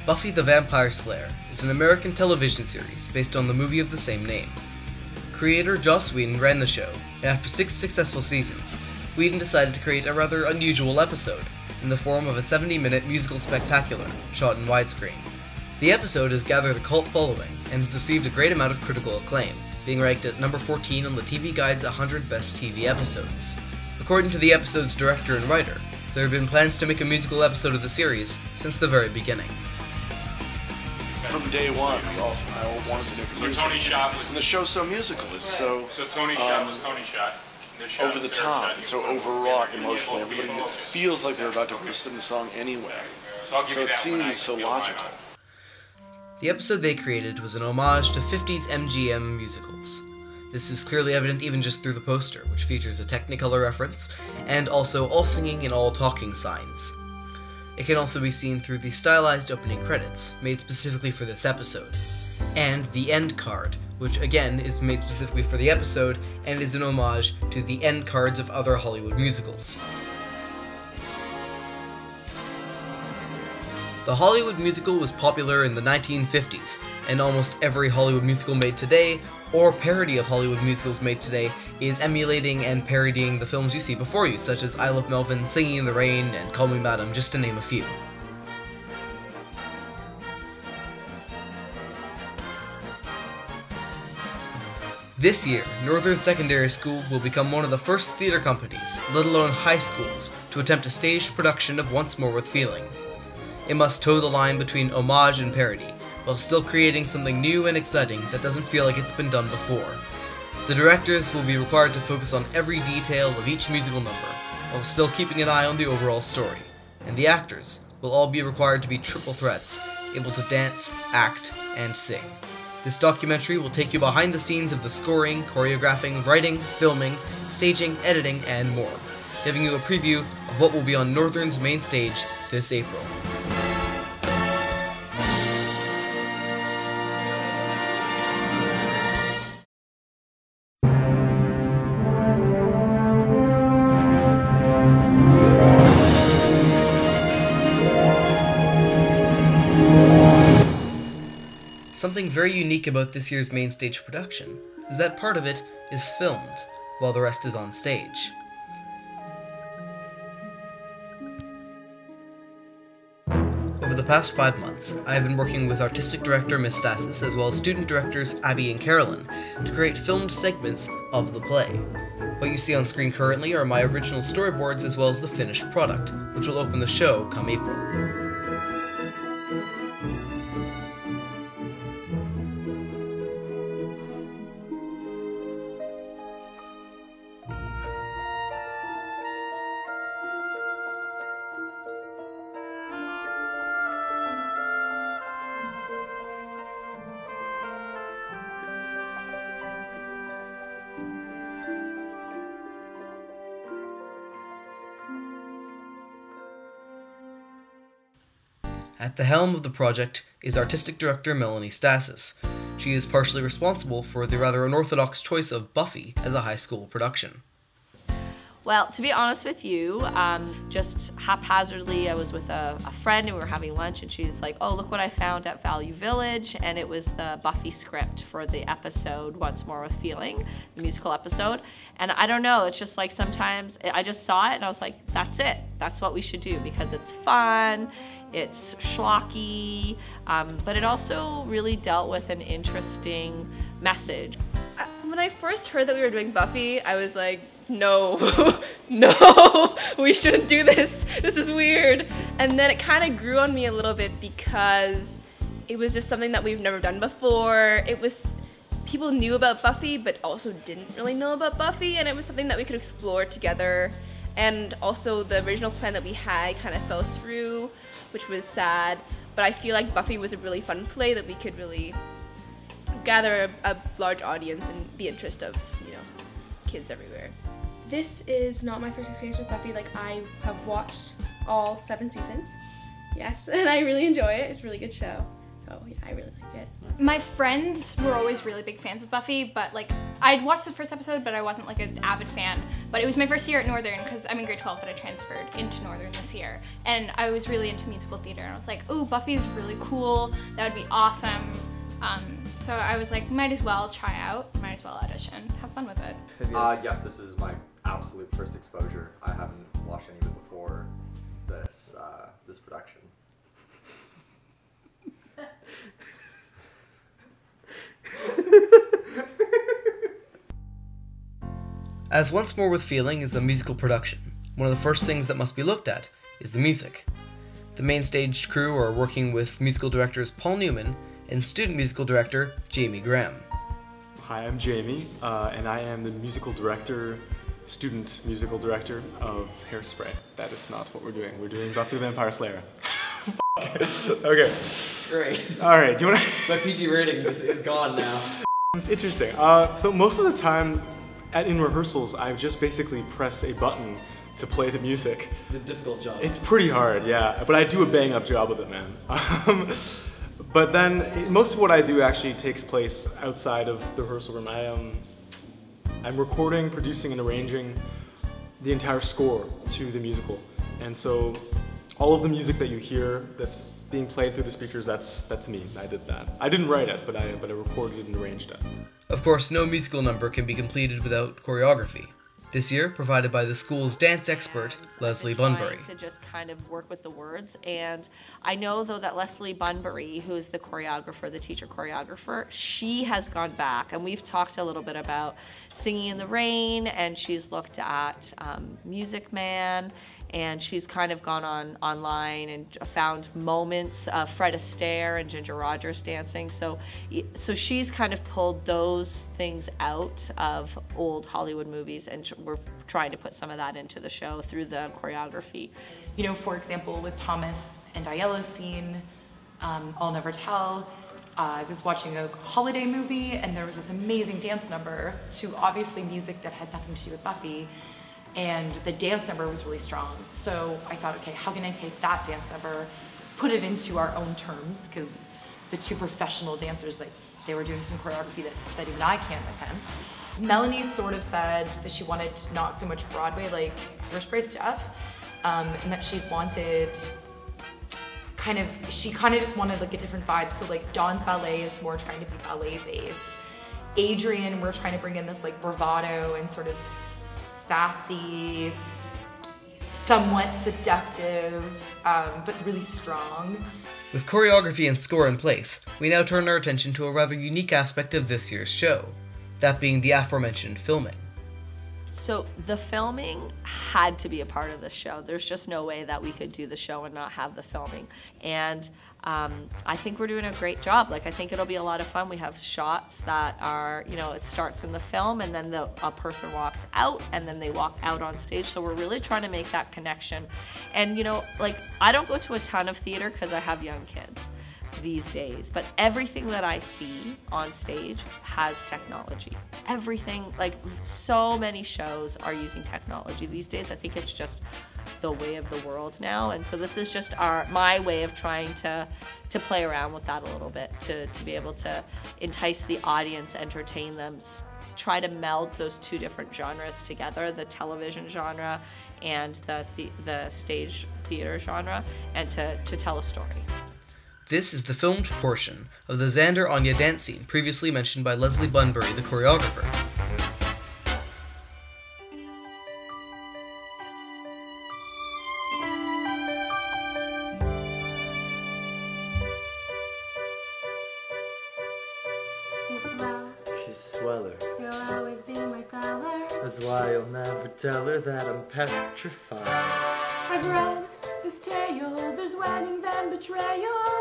Buffy the Vampire Slayer is an American television series based on the movie of the same name. Creator Joss Wheadon ran the show, and after 6 successful seasons, Wheadon decided to create a rather unusual episode in the form of a 70-minute musical spectacular shot in widescreen. The episode has gathered a cult following and has received a great amount of critical acclaim, being ranked at number 14 on the TV Guide's 100 Best TV Episodes. According to the episode's director and writer, there have been plans to make a musical episode of the series since the very beginning. From day one, I wanted to make a musical. Tony shot was, and the show's so musical. It's so Tony shot was Tony shot. Over the top. It's so overwrought emotionally. Everybody feels like they're about to sing the song anyway. So it seems so logical. The episode they created was an homage to 50s MGM musicals. This is clearly evident even just through the poster, which features a Technicolor reference, and also all singing and all talking signs. It can also be seen through the stylized opening credits, made specifically for this episode, and the end card, which again is made specifically for the episode and is an homage to the end cards of other Hollywood musicals. The Hollywood musical was popular in the 1950s, and almost every Hollywood musical made today, or parody of Hollywood musicals made today, is emulating and parodying the films you see before you, such as I Love Melvin, Singing in the Rain, and Call Me Madam, just to name a few. This year, Northern Secondary School will become one of the first theater companies, let alone high schools, to attempt a staged production of Once More with Feeling. It must toe the line between homage and parody, while still creating something new and exciting that doesn't feel like it's been done before. The directors will be required to focus on every detail of each musical number, while still keeping an eye on the overall story. And the actors will all be required to be triple threats, able to dance, act, and sing. This documentary will take you behind the scenes of the scoring, choreographing, writing, filming, staging, editing, and more, giving you a preview of what will be on Northern's main stage this April. Something very unique about this year's main stage production is that part of it is filmed, while the rest is on stage. Over the past 5 months, I have been working with artistic director Miss Stasis as well as student directors Abby and Carolyn to create filmed segments of the play. What you see on screen currently are my original storyboards as well as the finished product, which will open the show come April. At the helm of the project is artistic director Melanie Stasis. She is partially responsible for the rather unorthodox choice of Buffy as a high school production. Well, to be honest with you, just haphazardly, I was with a friend and we were having lunch and she's like, oh, look what I found at Value Village, and it was the Buffy script for the episode Once More with Feeling, the musical episode. And I don't know, it's just like sometimes I just saw it and I was like, that's it. That's what we should do because it's fun, it's schlocky, but it also really dealt with an interesting message. When I first heard that we were doing Buffy, I was like, no, no, we shouldn't do this. This is weird. And then it kind of grew on me a little bit because it was just something that we've never done before. It was, people knew about Buffy, but also didn't really know about Buffy, and it was something that we could explore together. And also the original plan that we had kind of fell through, which was sad. But I feel like Buffy was a really fun play that we could really gather a large audience in the interest of, you know, kids everywhere. This is not my first experience with Buffy. Like, I have watched all 7 seasons. Yes, and I really enjoy it. It's a really good show. So yeah, I really like it. My friends were always really big fans of Buffy, but like I'd watched the first episode, but I wasn't like an avid fan. But it was my first year at Northern because I'm in grade 12, but I transferred into Northern this year. And I was really into musical theater, and I was like, ooh, Buffy's really cool. That would be awesome. So I was like, might as well try out, might as well audition, have fun with it. Yes, this is my absolute first exposure. I haven't watched any of it before this this production. As Once More with Feeling is a musical production, one of the first things that must be looked at is the music. The main stage crew are working with musical directors Paul Newman and student musical director Jamie Grahm. Hi, I'm Jamie, and I am the student musical director of Hairspray. That is not what we're doing. We're doing Buffy the Vampire Slayer. Okay. Great. All right, do you want to... My PG rating is gone now. It's interesting. So most of the time in rehearsals, I just basically press a button to play the music. It's a difficult job. It's pretty hard, yeah, but I do a bang up job of it, man. But then most of what I do actually takes place outside of the rehearsal room. I'm recording, producing, and arranging the entire score to the musical. And so all of the music that you hear that's being played through the speakers, that's me. I did that. I didn't write it, but I recorded it and arranged it. Of course, no musical number can be completed without choreography. This year, provided by the school's dance expert, Leslie Bunbury. To just kind of work with the words, and I know though that Leslie Bunbury, who's the choreographer, the teacher choreographer, she has gone back, and we've talked a little bit about Singing in the Rain, and she's looked at Music Man, and she's kind of gone online and found moments of Fred Astaire and Ginger Rogers dancing. So she's kind of pulled those things out of old Hollywood movies, and we're trying to put some of that into the show through the choreography. You know, for example, with Thomas and Aya's scene, I'll Never Tell, I was watching a holiday movie, and there was this amazing dance number to obviously music that had nothing to do with Buffy. And the dance number was really strong. So I thought, okay, how can I take that dance number, put it into our own terms, because the two professional dancers, like, they were doing some choreography that even I can't attempt. Melanie sort of said that she wanted not so much Broadway, like Hairspray stuff, and that she wanted she kind of just wanted like a different vibe. So like Dawn's ballet is more trying to be ballet based. Adrian, we're trying to bring in this like bravado and sort of sassy, somewhat seductive, but really strong. With choreography and score in place, we now turn our attention to a rather unique aspect of this year's show, that being the aforementioned filming. So the filming had to be a part of the show. There's just no way that we could do the show and not have the filming. And I think we're doing a great job. Like, I think it'll be a lot of fun. We have shots that are, you know, it starts in the film and then a person walks out and then they walk out on stage. So we're really trying to make that connection. And, you know, like, I don't go to a ton of theater because I have young kids these days, but everything that I see on stage has technology. Everything, like, so many shows are using technology these days. I think it's just the way of the world now, and so this is just my way of trying to play around with that a little bit, to be able to entice the audience, entertain them, try to meld those two different genres together, the television genre and the stage theater genre, and to tell a story. This is the filmed portion of the Xander Anya dance scene previously mentioned by Leslie Bunbury, the choreographer. She's sweller. You'll always be my feller. That's why you'll never tell her that I'm petrified. I've read this tale, there's wedding then betrayal.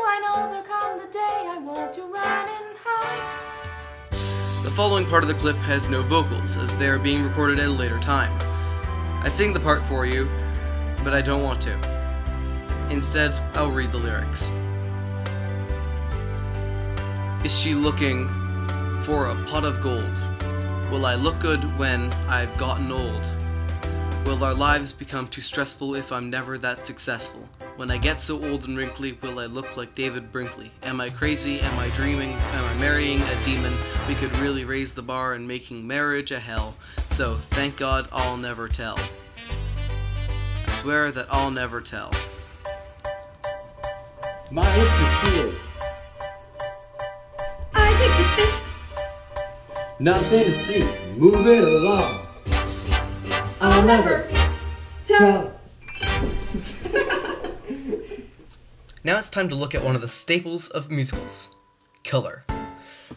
I know there'll come the day I want to run and hide. The following part of the clip has no vocals, as they are being recorded at a later time. I'd sing the part for you, but I don't want to. Instead, I'll read the lyrics. Is she looking for a pot of gold? Will I look good when I've gotten old? Will our lives become too stressful if I'm never that successful? When I get so old and wrinkly, will I look like David Brinkley? Am I crazy? Am I dreaming? Am I marrying a demon? We could really raise the bar and making marriage a hell. So, thank God I'll never tell. I swear that I'll never tell. My lips are sealed. I think it's Nothing to see. Move it along. I'll never tell. Now it's time to look at one of the staples of musicals, color.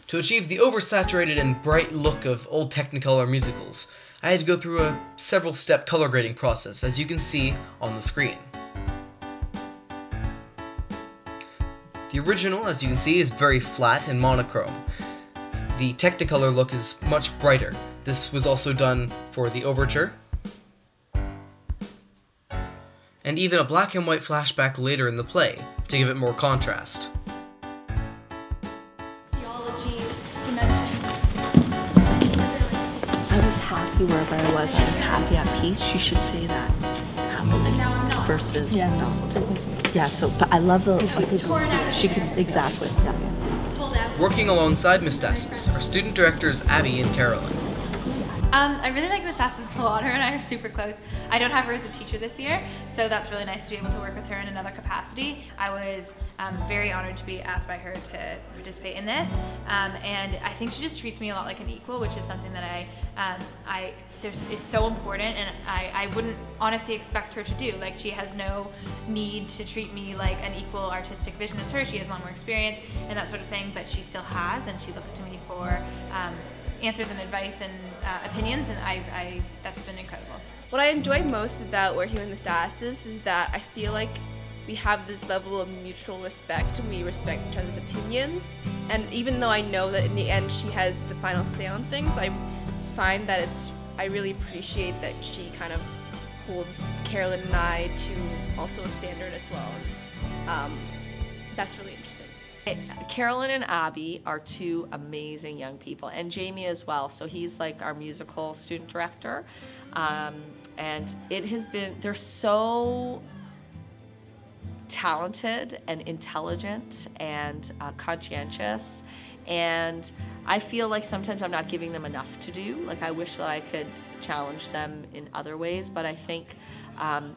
To achieve the oversaturated and bright look of old Technicolor musicals, I had to go through a several-step color grading process, as you can see on the screen. The original, as you can see, is very flat and monochrome. The Technicolor look is much brighter. This was also done for the Overture, and even a black and white flashback later in the play, to give it more contrast. Theology, dimensions. I was happy wherever I was happy at peace. She should say that. Happily versus yeah, so, but I love the, she could, exactly, yeah. Working alongside Miss Stassis are student directors Abby and Carolyn. I really like Miss Stassis a lot. Her and I are super close. I don't have her as a teacher this year, so that's really nice to be able to work with her in another capacity. I was very honored to be asked by her to participate in this, and I think she just treats me a lot like an equal, which is something that is so important, and I wouldn't honestly expect her to do. Like, she has no need to treat me like an equal artistic vision as her. She has a lot more experience and that sort of thing, but she still has, and she looks to me for answers and advice and opinions, and that's been incredible. What I enjoy most about working with Miss Stassis is that I feel like we have this level of mutual respect, and we respect each other's opinions, and even though I know that in the end she has the final say on things, I find that I really appreciate that she kind of holds Carolyn and I to also a standard as well. That's really interesting. Carolyn and Abby are two amazing young people, and Jamie as well. So he's like our musical student director, and it has been, they're so talented and intelligent and conscientious, and I feel like sometimes I'm not giving them enough to do. Like, I wish that I could challenge them in other ways, but I think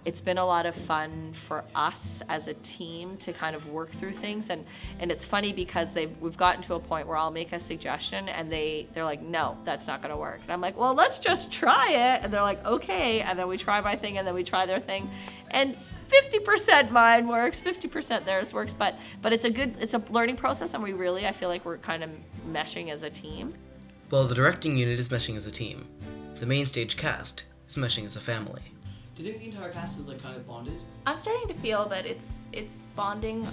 it's been a lot of fun for us as a team to kind of work through things, and it's funny because we've gotten to a point where I'll make a suggestion and they're like, no, that's not gonna work. And I'm like, well, let's just try it. And they're like, okay. And then we try my thing and then we try their thing. And 50% mine works, 50% theirs works, but it's a learning process, and I feel like we're kind of meshing as a team. Well, the directing unit is meshing as a team. The main stage cast is meshing as a family. Do you think the entire cast is like kind of bonded? I'm starting to feel that it's bonding,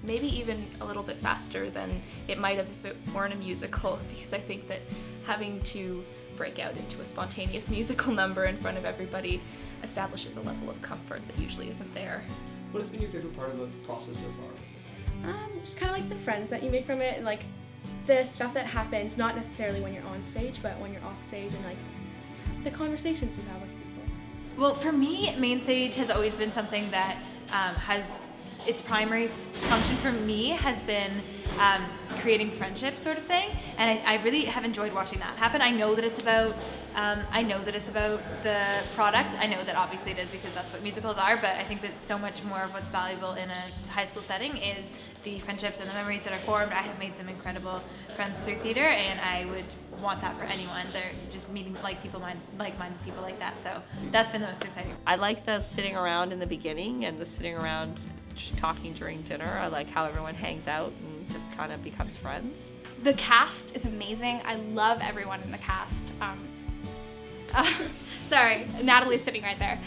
maybe even a little bit faster than it might have if it weren't a musical, because I think that having to break out into a spontaneous musical number in front of everybody establishes a level of comfort that usually isn't there. What has been your favorite part of the process so far? Just kind of like the friends that you make from it, and like the stuff that happens, not necessarily when you're on stage, but when you're off stage, and like the conversations you have with people. Well, for me, main stage has always been something that has its primary function for me has been creating friendship, sort of thing, and I really have enjoyed watching that happen. I know that it's about the product. I know that obviously it is, because that's what musicals are, but I think that so much more of what's valuable in a high school setting is the friendships and the memories that are formed. I have made some incredible friends through theater, and I would want that for anyone. They're just meeting like-minded people like that, so that's been the most exciting. I like the sitting around in the beginning and the sitting around talking during dinner. I like how everyone hangs out and just kind of becomes friends. The cast is amazing. I love everyone in the cast. Sorry, Natalie's sitting right there.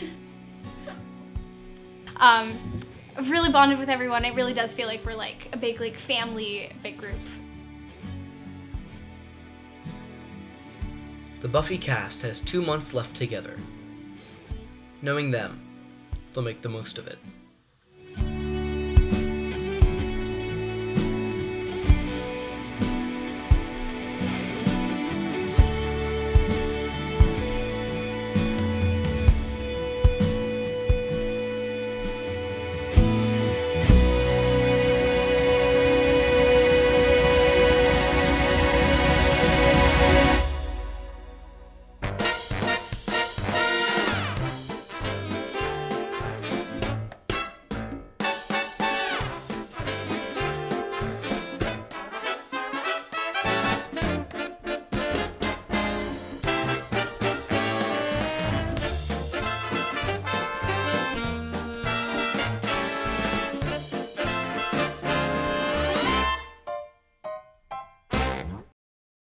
I've really bonded with everyone. It really does feel like we're like a big family, big group. The Buffy cast has 2 months left together. Knowing them, they'll make the most of it.